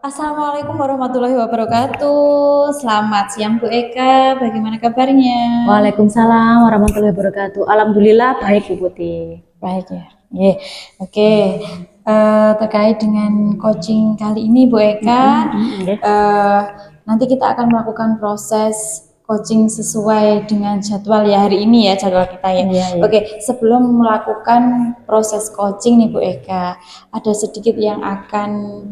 Assalamualaikum warahmatullahi wabarakatuh. Selamat siang Bu Eka, bagaimana kabarnya? Waalaikumsalam warahmatullahi wabarakatuh. Alhamdulillah baik Bu Putih. Baik ya. Ye. Oke. Terkait dengan coaching kali ini Bu Eka, Nggih. nanti kita akan melakukan proses coaching sesuai dengan jadwal ya hari ini ya jadwal kita ya. Iya, iya. Oke, sebelum melakukan proses coaching nih Bu Eka, ada sedikit yang akan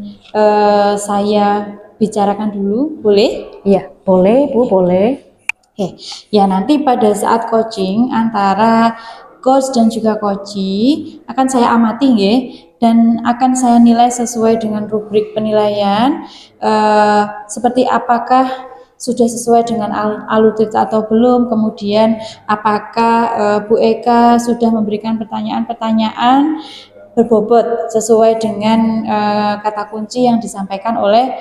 saya bicarakan dulu, boleh? Iya, boleh Bu, boleh. Oke, ya nanti pada saat coaching antara coach dan juga coachee akan saya amati nggih, dan akan saya nilai sesuai dengan rubrik penilaian seperti apakah sudah sesuai dengan alur cerita atau belum, kemudian apakah Bu Eka sudah memberikan pertanyaan-pertanyaan berbobot sesuai dengan kata kunci yang disampaikan oleh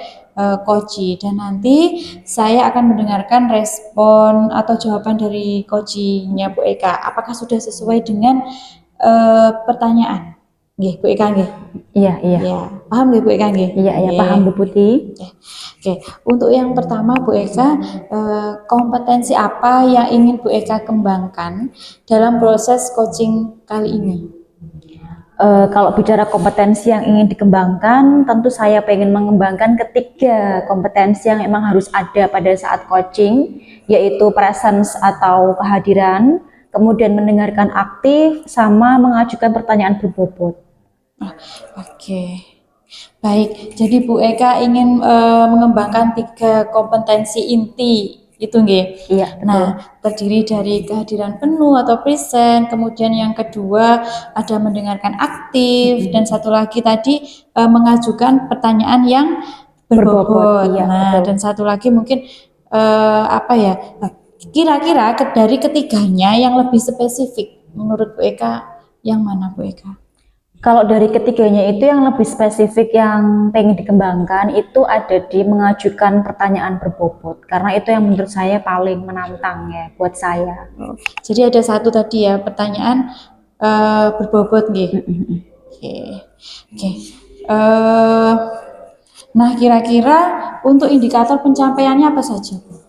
coachee, dan nanti saya akan mendengarkan respon atau jawaban dari coachee-nya Bu Eka. Apakah sudah sesuai dengan pertanyaan? Nggih, Bu Eka nggih. Iya, iya. Ya, paham nggih Bu Eka nggih? Iya, iya, paham Bu Putih. Oke, untuk yang pertama Bu Eka, kompetensi apa yang ingin Bu Eka kembangkan dalam proses coaching kali ini? Kalau bicara kompetensi yang ingin dikembangkan, tentu saya pengen mengembangkan ketiga kompetensi yang memang harus ada pada saat coaching, yaitu presence atau kehadiran, kemudian mendengarkan aktif, sama mengajukan pertanyaan berbobot. Oke. Baik, jadi Bu Eka ingin mengembangkan tiga kompetensi inti itu nggih. Iya, betul. Nah, terdiri dari kehadiran penuh atau present, kemudian yang kedua ada mendengarkan aktif, dan satu lagi tadi mengajukan pertanyaan yang berbobot. Iya, Nah, betul. dan satu lagi mungkin apa ya? Kira-kira dari ketiganya yang lebih spesifik menurut Bu Eka yang mana Bu Eka? Kalau dari ketiganya itu yang lebih spesifik yang pengen dikembangkan itu ada di mengajukan pertanyaan berbobot, karena itu yang menurut saya paling menantang ya buat saya. Jadi ada satu tadi ya pertanyaan berbobot nggih. Oke. Oke. Nah, kira-kira untuk indikator pencapaiannya apa saja, Bu?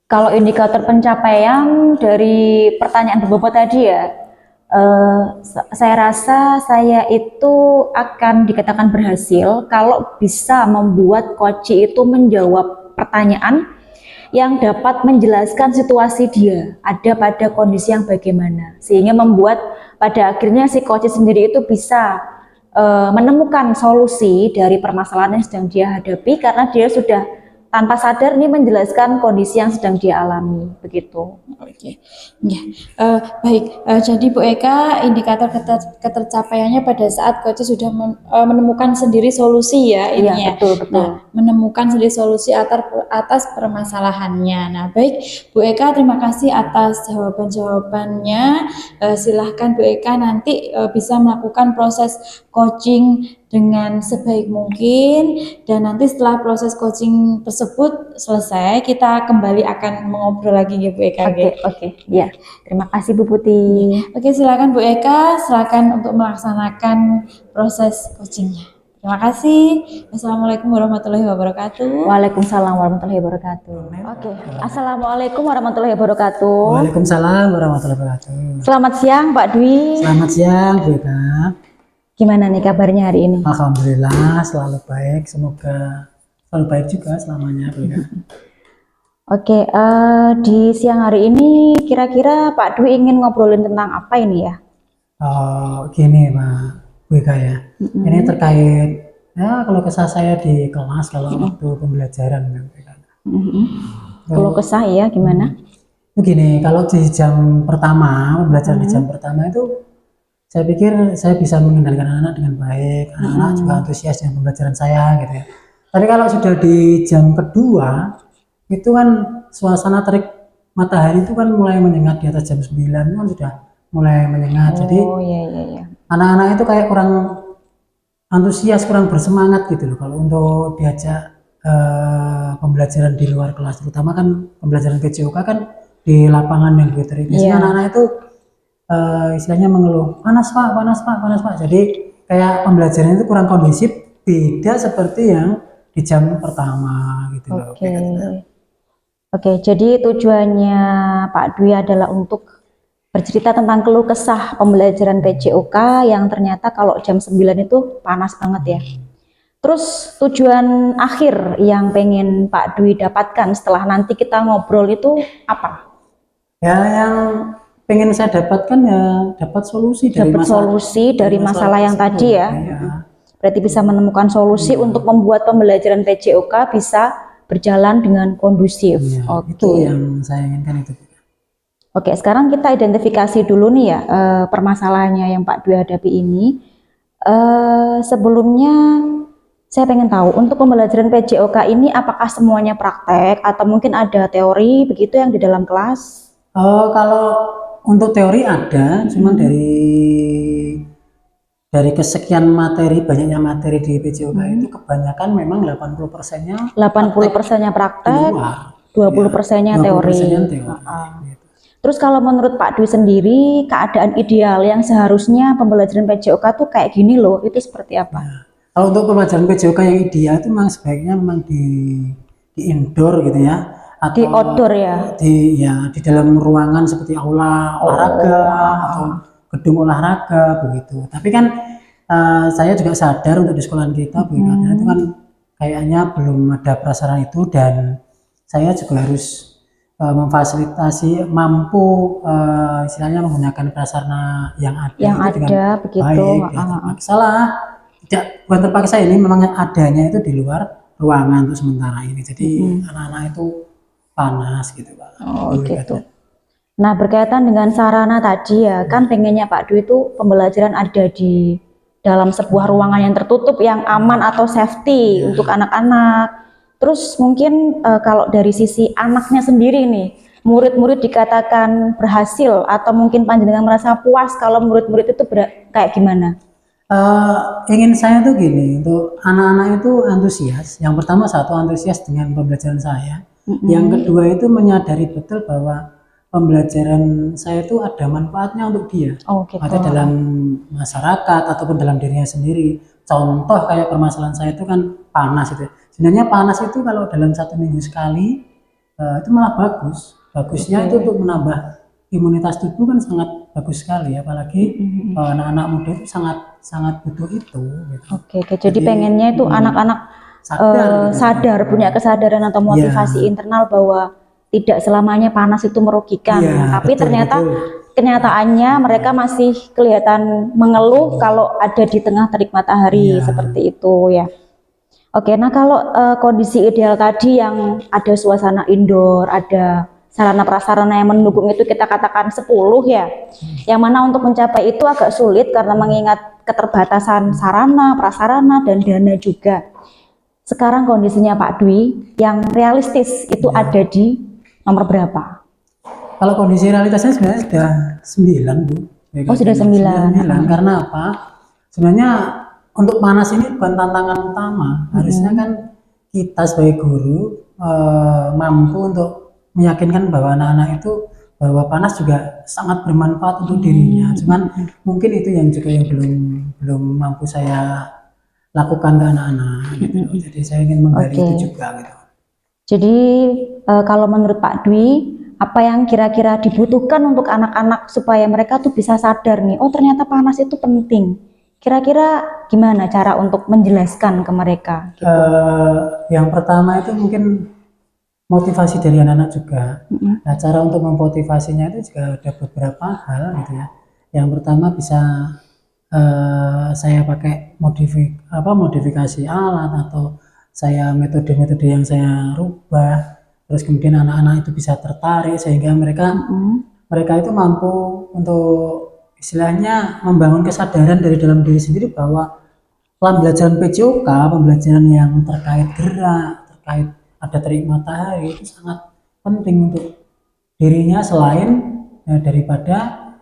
Kalau indikator pencapaian dari pertanyaan berbobot tadi ya, saya rasa saya itu akan dikatakan berhasil kalau bisa membuat coach itu menjawab pertanyaan yang dapat menjelaskan situasi dia ada pada kondisi yang bagaimana, sehingga membuat pada akhirnya si coach sendiri itu bisa menemukan solusi dari permasalahan yang sedang dia hadapi, karena dia sudah tanpa sadar nih menjelaskan kondisi yang sedang dia alami, begitu. Oke, ya, baik. Jadi Bu Eka, indikator ketercapaiannya pada saat coach sudah menemukan sendiri solusi ya ini ya. Iya, betul, betul. Nah, menemukan sendiri solusi atas permasalahannya. Nah, baik Bu Eka, terima kasih atas jawaban-jawabannya. Silahkan Bu Eka nanti bisa melakukan proses coaching dengan sebaik mungkin, dan nanti setelah proses coaching tersebut selesai kita kembali akan mengobrol lagi ya Bu Eka. Oke, ya. Terima kasih Bu Putih. Oke, silakan Bu Eka, silakan untuk melaksanakan proses coachingnya. Terima kasih. Assalamualaikum warahmatullahi wabarakatuh. Waalaikumsalam warahmatullahi wabarakatuh. Oke, assalamualaikum warahmatullahi wabarakatuh. Waalaikumsalam warahmatullahi wabarakatuh. Selamat siang Pak Dwi. Selamat siang Bu Eka. Gimana nih kabarnya hari ini? Alhamdulillah selalu baik, semoga selalu baik juga selamanya Bu Eka. Oke, di siang hari ini kira-kira Pak Dwi ingin ngobrolin tentang apa ini ya? Gini Pak Bu Eka ya, ini terkait ya kalau kesah saya di kelas kalau waktu pembelajaran Bu Eka. Kalau kesah ya gimana? Begini, kalau di jam pertama, pembelajaran di jam pertama itu saya pikir saya bisa mengendalikan anak-anak dengan baik, anak-anak juga antusias dengan pembelajaran saya gitu ya. Tapi kalau sudah di jam kedua, itu kan suasana terik matahari itu kan mulai menyengat di atas jam 9 kan sudah mulai menyengat. Jadi iya. anak-anak itu kayak kurang antusias, kurang bersemangat gitu loh kalau untuk diajak pembelajaran di luar kelas, terutama kan pembelajaran PJOK kan di lapangan yang lebih terik. Biasanya anak-anak itu istilahnya mengeluh, panas pak. Jadi kayak pembelajaran itu kurang kondisif, beda seperti yang di jam pertama gitu loh. Oke. Oke, jadi tujuannya Pak Dwi adalah untuk bercerita tentang keluh kesah pembelajaran PJOK yang ternyata kalau jam 9 itu panas banget ya. Terus tujuan akhir yang pengen Pak Dwi dapatkan setelah nanti kita ngobrol itu apa? Ya, yang pengen saya dapatkan ya dapat solusi dari Dapat solusi dari masalah yang tersebut. tadi ya. Iya. Berarti bisa menemukan solusi untuk membuat pembelajaran PJOK bisa berjalan dengan kondusif. Iya, Oke. itu yang saya inginkan itu. Oke, sekarang kita identifikasi dulu nih ya permasalahannya yang Pak Dwi hadapi ini. Sebelumnya saya pengen tahu untuk pembelajaran PJOK ini apakah semuanya praktek atau mungkin ada teori begitu yang di dalam kelas? Kalau untuk teori ada, cuman dari kesekian materi, banyaknya materi di PJOK itu kebanyakan memang 80%-nya 80%-nya di praktek, luar. 20%-nya teori. 20%-nya teori. Gitu. Terus kalau menurut Pak Dwi sendiri, keadaan ideal yang seharusnya pembelajaran PJOK tuh kayak gini loh, itu seperti apa? Kalau untuk pembelajaran PJOK yang ideal itu memang sebaiknya memang di indoor gitu ya, atau Di outdoor ya? di dalam ruangan seperti aula olahraga atau gedung olahraga begitu. Tapi kan saya juga sadar untuk di sekolahan kita itu kan kayaknya belum ada prasarana itu, dan saya juga harus memfasilitasi mampu istilahnya menggunakan prasarana yang ada Yang itu dengan ada begitu. baik, tidak terpaksa lah. Bukan terpaksa, ini memang adanya itu di luar ruangan untuk sementara ini. Jadi anak-anak itu panas gitu Pak. Oh gitu. Nah, berkaitan dengan sarana tadi ya, kan pengennya Pak Dwi itu pembelajaran ada di dalam sebuah ruangan yang tertutup, yang aman atau safety untuk anak-anak. Terus mungkin kalau dari sisi anaknya sendiri nih, murid-murid dikatakan berhasil atau mungkin panjenengan merasa puas kalau murid-murid itu kayak gimana? Ingin saya tuh gini, untuk anak-anak itu antusias. Yang pertama, satu, antusias dengan pembelajaran saya. Yang kedua itu menyadari betul bahwa pembelajaran saya itu ada manfaatnya untuk dia. Oh gitu. Ada dalam masyarakat ataupun dalam dirinya sendiri. Contoh kayak permasalahan saya itu kan panas itu. Sebenarnya panas itu kalau dalam 1 minggu sekali itu malah bagus. Bagusnya itu untuk menambah imunitas tubuh kan sangat bagus sekali, apalagi anak-anak muda itu sangat butuh itu. Gitu. Oke, jadi pengennya itu anak-anak sadar, punya kesadaran atau motivasi internal bahwa tidak selamanya panas itu merugikan. Tapi ternyata kenyataannya mereka masih kelihatan mengeluh kalau ada di tengah terik matahari seperti itu ya. Oke, nah kalau kondisi ideal tadi yang ada suasana indoor, ada sarana prasarana yang mendukung itu kita katakan 10 ya. Yang mana untuk mencapai itu agak sulit karena mengingat keterbatasan sarana, prasarana dan dana juga. Sekarang kondisinya Pak Dwi yang realistis itu ada di nomor berapa? Kalau kondisi realitasnya sebenarnya sudah 9 Bu. Oh sudah 9. Karena apa? Sebenarnya untuk panas ini bukan tantangan utama. Harusnya kan kita sebagai guru mampu untuk meyakinkan bahwa anak-anak itu bahwa panas juga sangat bermanfaat untuk dirinya. Cuman mungkin itu yang juga yang belum mampu saya lakukan ke anak-anak gitu. Jadi saya ingin menggali itu juga gitu. Jadi kalau menurut Pak Dwi, apa yang kira-kira dibutuhkan untuk anak-anak supaya mereka tuh bisa sadar nih, oh ternyata panas itu penting. Kira-kira gimana cara untuk menjelaskan ke mereka? Gitu. Yang pertama itu mungkin motivasi dari anak-anak juga. Nah, cara untuk memotivasinya itu juga ada beberapa hal gitu ya. Yang pertama bisa saya pakai modifikasi alat, atau saya metode-metode yang saya rubah. Terus kemudian anak-anak itu bisa tertarik sehingga mereka itu mampu untuk istilahnya membangun kesadaran dari dalam diri sendiri bahwa pembelajaran PJOK, pembelajaran yang terkait gerak, terkait ada terik matahari itu sangat penting untuk dirinya selain daripada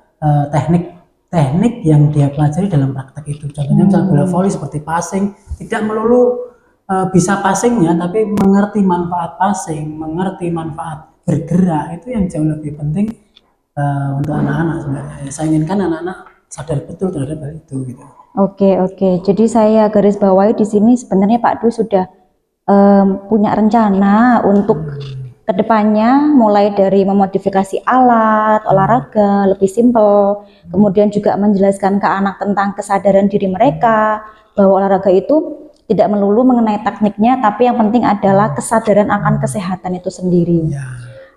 teknik yang dia pelajari dalam praktek itu. Contohnya misalnya bola voli seperti passing, tidak melulu bisa passingnya, tapi mengerti manfaat passing, mengerti manfaat bergerak, itu yang jauh lebih penting untuk anak-anak sebenarnya. Saya inginkan anak-anak sadar betul terhadap hal itu gitu. Oke. Jadi saya garis bawahi di sini sebenarnya Pak Dwi sudah punya rencana untuk kedepannya, mulai dari memodifikasi alat olahraga lebih simpel, kemudian juga menjelaskan ke anak tentang kesadaran diri mereka bahwa olahraga itu tidak melulu mengenai tekniknya, tapi yang penting adalah kesadaran akan kesehatan itu sendiri. Ya.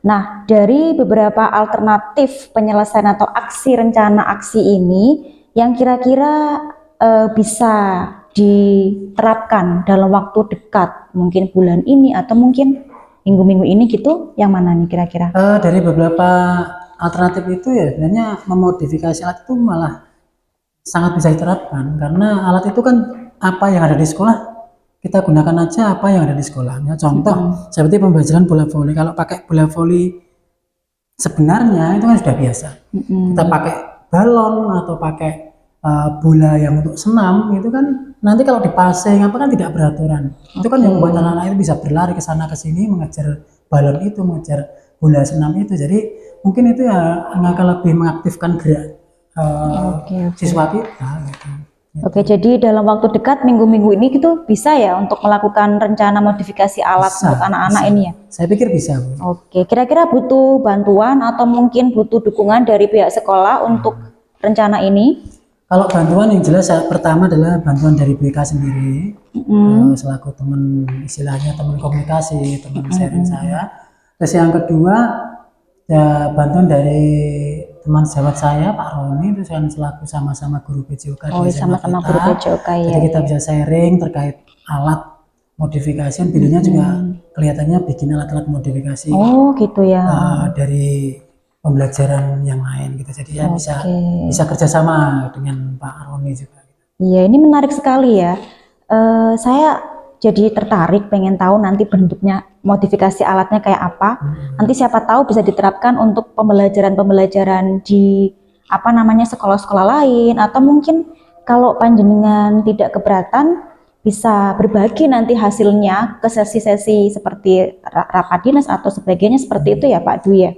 Nah, dari beberapa alternatif penyelesaian atau aksi rencana aksi ini yang kira-kira bisa diterapkan dalam waktu dekat, mungkin bulan ini atau mungkin minggu-minggu ini gitu, yang mana nih kira-kira? Dari beberapa alternatif itu ya sebenarnya memodifikasi alat itu malah sangat bisa diterapkan, karena alat itu kan apa yang ada di sekolah kita gunakan aja apa yang ada di sekolahnya. Contoh seperti pembelajaran bola voli, kalau pakai bola voli sebenarnya itu kan sudah biasa. Kita pakai balon atau pakai bola yang untuk senam itu kan nanti kalau dipasang apa kan tidak beraturan. Itu kan yang membuat anak-anak itu bisa berlari ke sana ke sini mengejar balon itu, mengejar bola senam itu. Jadi mungkin itu ya akan lebih mengaktifkan gerak siswa kita gitu. Oke, jadi dalam waktu dekat minggu-minggu ini gitu bisa ya untuk melakukan rencana modifikasi alat Bisa, untuk anak-anak bisa. ini ya? Saya pikir bisa, Bu. Oke, kira-kira butuh bantuan atau mungkin butuh dukungan dari pihak sekolah untuk rencana ini? Kalau bantuan yang jelas pertama adalah bantuan dari BK sendiri, selaku teman istilahnya teman komunikasi, teman sharing saya. Terus yang kedua ya bantuan dari teman sejawat saya Pak Roni, itu yang selaku sama-sama guru PJOK di SMA Sama-sama kita. guru PJOK ya. Jadi kita bisa sharing terkait alat modifikasi, videonya juga kelihatannya bikin alat-alat modifikasi Oh gitu ya. dari pembelajaran yang lain gitu. Jadi ya bisa kerjasama dengan Pak Roni juga. Iya, ini menarik sekali ya. Saya jadi tertarik pengen tahu nanti bentuknya modifikasi alatnya kayak apa. Nanti siapa tahu bisa diterapkan untuk pembelajaran-pembelajaran di apa namanya sekolah-sekolah lain, atau mungkin kalau panjenengan tidak keberatan bisa berbagi nanti hasilnya ke sesi-sesi seperti rapat dinas atau sebagainya seperti itu ya Pak Dwi ya.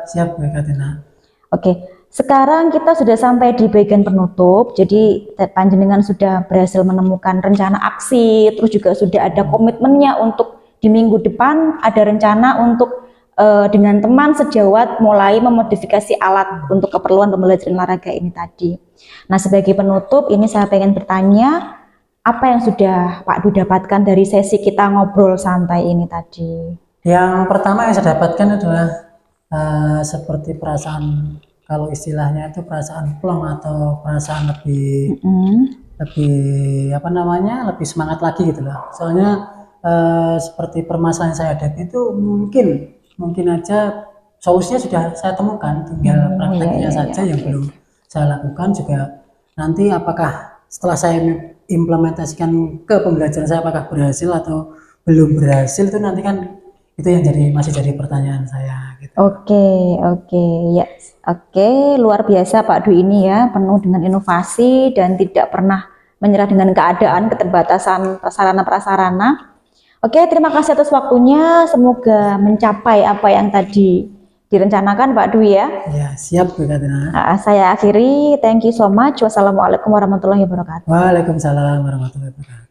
Siap Bu Katina. Oke, sekarang kita sudah sampai di bagian penutup. Jadi panjenengan sudah berhasil menemukan rencana aksi, terus juga sudah ada komitmennya untuk di minggu depan ada rencana untuk dengan teman sejawat mulai memodifikasi alat untuk keperluan pembelajaran olahraga ini tadi. Nah, sebagai penutup ini saya pengen bertanya, apa yang sudah Pak Dwi dapatkan dari sesi kita ngobrol santai ini tadi? Yang pertama yang saya dapatkan adalah seperti perasaan, kalau istilahnya itu perasaan plong atau perasaan lebih apa namanya, lebih semangat lagi gitu loh. Soalnya seperti permasalahan saya hadapi itu mungkin aja solusinya sudah saya temukan, tinggal prakteknya saja yang belum saya lakukan. Juga nanti apakah setelah saya implementasikan ke pembelajaran saya apakah berhasil atau belum berhasil, itu nanti kan itu yang masih jadi pertanyaan saya gitu. Oke, ya. Oke, luar biasa Pak Dwi ini ya, penuh dengan inovasi dan tidak pernah menyerah dengan keadaan keterbatasan prasarana-prasarana. Oke, terima kasih atas waktunya. Semoga mencapai apa yang tadi direncanakan Pak Dwi ya. Ya, siap Bu Katina. Saya akhiri. Thank you so much. Wassalamualaikum warahmatullahi wabarakatuh. Waalaikumsalam warahmatullahi wabarakatuh.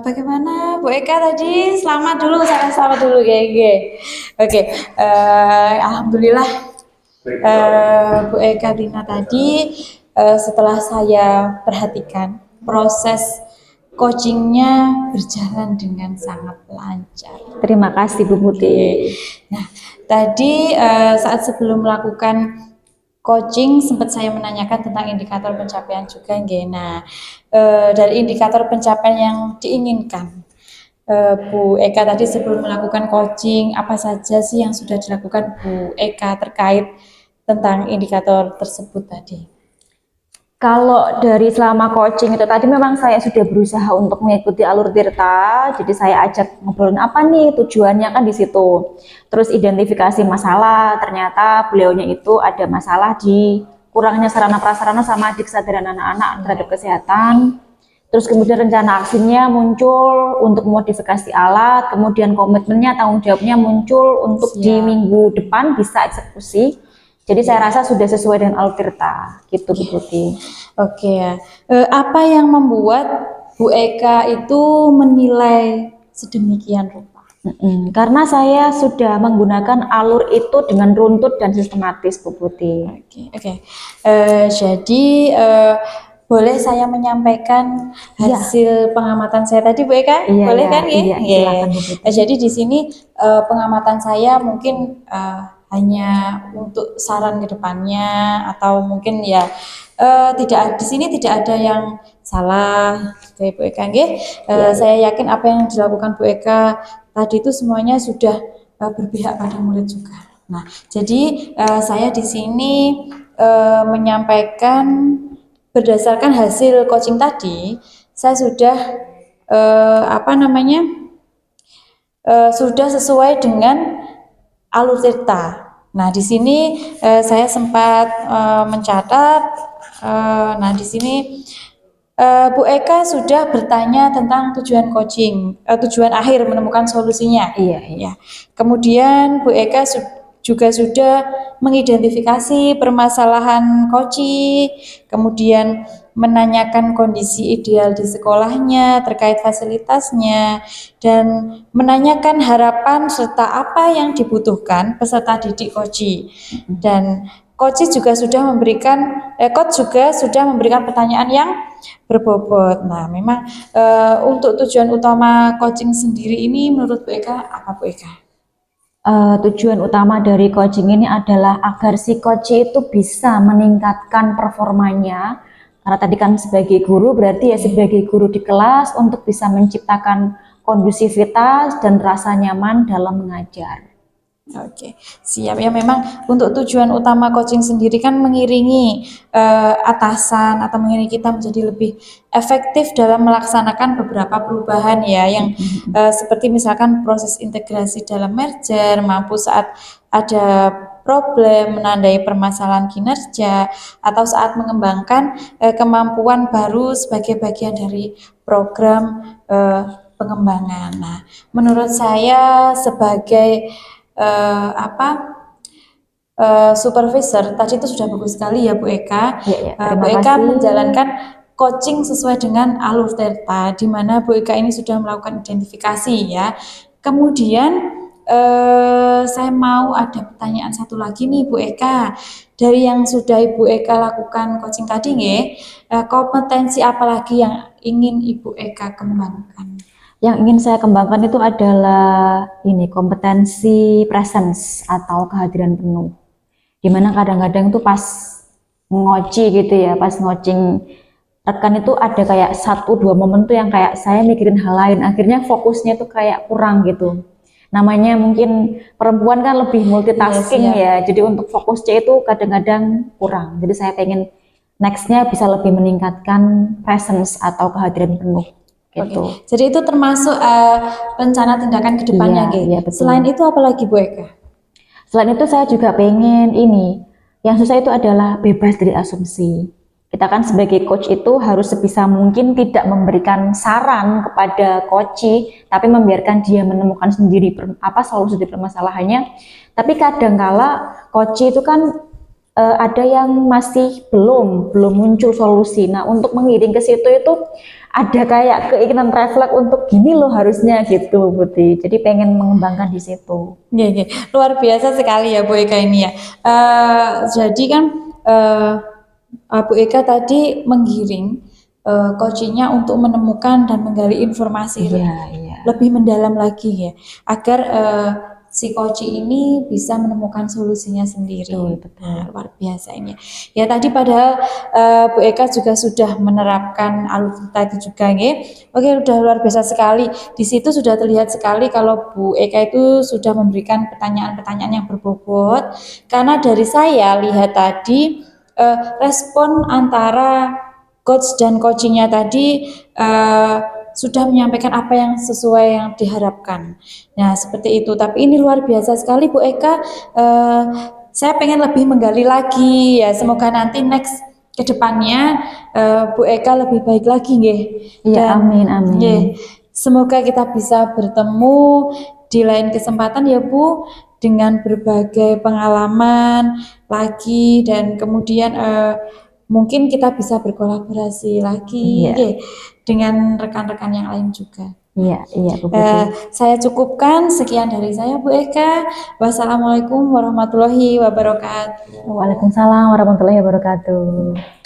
Bagaimana Bu Eka tadi? Selamat dulu, saya selamat dulu GG. Oke, alhamdulillah Bu Eka Tina tadi setelah saya perhatikan proses coachingnya berjalan dengan sangat lancar. Terima kasih Bu Putih. Nah, tadi saat sebelum melakukan coaching sempat saya menanyakan tentang indikator pencapaian juga, nggih. Nah, dari indikator pencapaian yang diinginkan, Bu Eka tadi sebelum melakukan coaching, apa saja sih yang sudah dilakukan Bu Eka terkait tentang indikator tersebut tadi? Kalau dari selama coaching itu tadi memang saya sudah berusaha untuk mengikuti alur Tirta, jadi saya ajak ngobrolin apa nih tujuannya kan di situ. Terus identifikasi masalah, ternyata beliaunya itu ada masalah di kurangnya sarana prasarana sama kesadaran anak-anak terhadap kesehatan. Terus kemudian rencana aksinya muncul untuk modifikasi alat, kemudian komitmennya, tanggung jawabnya muncul untuk di minggu depan bisa eksekusi. Jadi saya rasa sudah sesuai dengan alur Tirta, gitu Bu Putih. Oke ya. Apa yang membuat Bu Eka itu menilai sedemikian rupa? Karena saya sudah menggunakan alur itu dengan runtut dan sistematis, Bu Putih. Oke. Jadi boleh saya menyampaikan hasil pengamatan saya tadi, Bu Eka? Iya, Boleh iya, kan ya? iya, silakan, Bu Putih. Jadi di sini pengamatan saya mungkin hanya untuk saran ke depannya, atau mungkin ya tidak, di sini tidak ada yang salah dari Bu Eka, nggih. Saya yakin apa yang dilakukan Bu Eka tadi itu semuanya sudah berpihak pada murid juga. Nah, jadi saya di sini menyampaikan berdasarkan hasil coaching tadi, saya sudah sudah sesuai dengan alur Tirta. Nah, di sini saya sempat mencatat. Nah, di sini Bu Eka sudah bertanya tentang tujuan coaching, tujuan akhir menemukan solusinya. Iya. Ya. Kemudian Bu Eka juga sudah mengidentifikasi permasalahan koci, kemudian menanyakan kondisi ideal di sekolahnya terkait fasilitasnya, dan menanyakan harapan serta apa yang dibutuhkan peserta didik koci. Dan coach juga sudah memberikan pertanyaan yang berbobot. Nah, memang untuk tujuan utama coaching sendiri ini menurut Bu Eka apa, Bu Eka? Tujuan utama dari coaching ini adalah agar si coach itu bisa meningkatkan performanya. Karena tadi kan sebagai guru berarti ya sebagai guru di kelas untuk bisa menciptakan kondusivitas dan rasa nyaman dalam mengajar. Oke, siap ya. Memang untuk tujuan utama coaching sendiri kan mengiringi atasan atau mengiringi kita menjadi lebih efektif dalam melaksanakan beberapa perubahan ya, yang seperti misalkan proses integrasi dalam merger, mampu saat ada problem, menandai permasalahan kinerja, atau saat mengembangkan kemampuan baru sebagai bagian dari program pengembangan. Nah, menurut saya sebagai supervisor tadi itu sudah bagus sekali ya Bu Eka. Bu Eka menjalankan coaching sesuai dengan alur Tirta, di mana Bu Eka ini sudah melakukan identifikasi ya. Kemudian saya mau ada pertanyaan satu lagi nih Bu Eka. Dari yang sudah Ibu Eka lakukan coaching tadi nggih, kompetensi apa lagi yang ingin Ibu Eka kembangkan? Yang ingin saya kembangkan itu adalah ini kompetensi presence atau kehadiran penuh. Dimana kadang-kadang tuh pas ngoci gitu ya, pas ngocing rekan itu ada kayak 1-2 momen tuh yang kayak saya mikirin hal lain, akhirnya fokusnya tuh kayak kurang gitu. Namanya mungkin perempuan kan lebih multitasking ya, jadi untuk fokusnya itu kadang-kadang kurang. Jadi saya pengen nextnya bisa lebih meningkatkan presence atau kehadiran penuh. Gitu. Jadi itu termasuk rencana tindakan ke depannya, iya, Selain itu apa lagi Bu Eka? Selain itu saya juga pengen ini, yang susah itu adalah bebas dari asumsi. Kita kan sebagai coach itu harus sebisa mungkin tidak memberikan saran kepada coach, tapi membiarkan dia menemukan sendiri apa solusi dari permasalahannya. Tapi kadangkala coach itu kan ada yang masih belum muncul solusi. Nah, untuk mengiring ke situ itu ada kayak keinginan refleks untuk gini loh harusnya gitu, Putih. Jadi pengen mengembangkan di situ. Luar biasa sekali ya Bu Eka ini ya. Jadi kan Bu Eka tadi menggiring coachingnya untuk menemukan dan menggali informasi lebih mendalam lagi ya, agar si coach ini bisa menemukan solusinya sendiri. Betul. Luar biasa ini. Ya tadi padahal Bu Eka juga sudah menerapkan alur tadi juga nggih. Oke, udah luar biasa sekali. Di situ sudah terlihat sekali kalau Bu Eka itu sudah memberikan pertanyaan-pertanyaan yang berbobot. Karena dari saya lihat tadi respon antara coach dan coachingnya tadi sudah menyampaikan apa yang sesuai yang diharapkan. Nah, seperti itu. Tapi ini luar biasa sekali Bu Eka. Saya pengen lebih menggali lagi ya. Semoga nanti next ke depannya Bu Eka lebih baik lagi nggih. Iya, amin. Semoga kita bisa bertemu di lain kesempatan ya Bu, dengan berbagai pengalaman lagi, dan kemudian mungkin kita bisa berkolaborasi lagi Iya. nggih, dengan rekan-rekan yang lain juga. Iya, Bu Putih. Saya cukupkan sekian dari saya Bu Eka. Wassalamualaikum warahmatullahi wabarakatuh. Waalaikumsalam warahmatullahi wabarakatuh.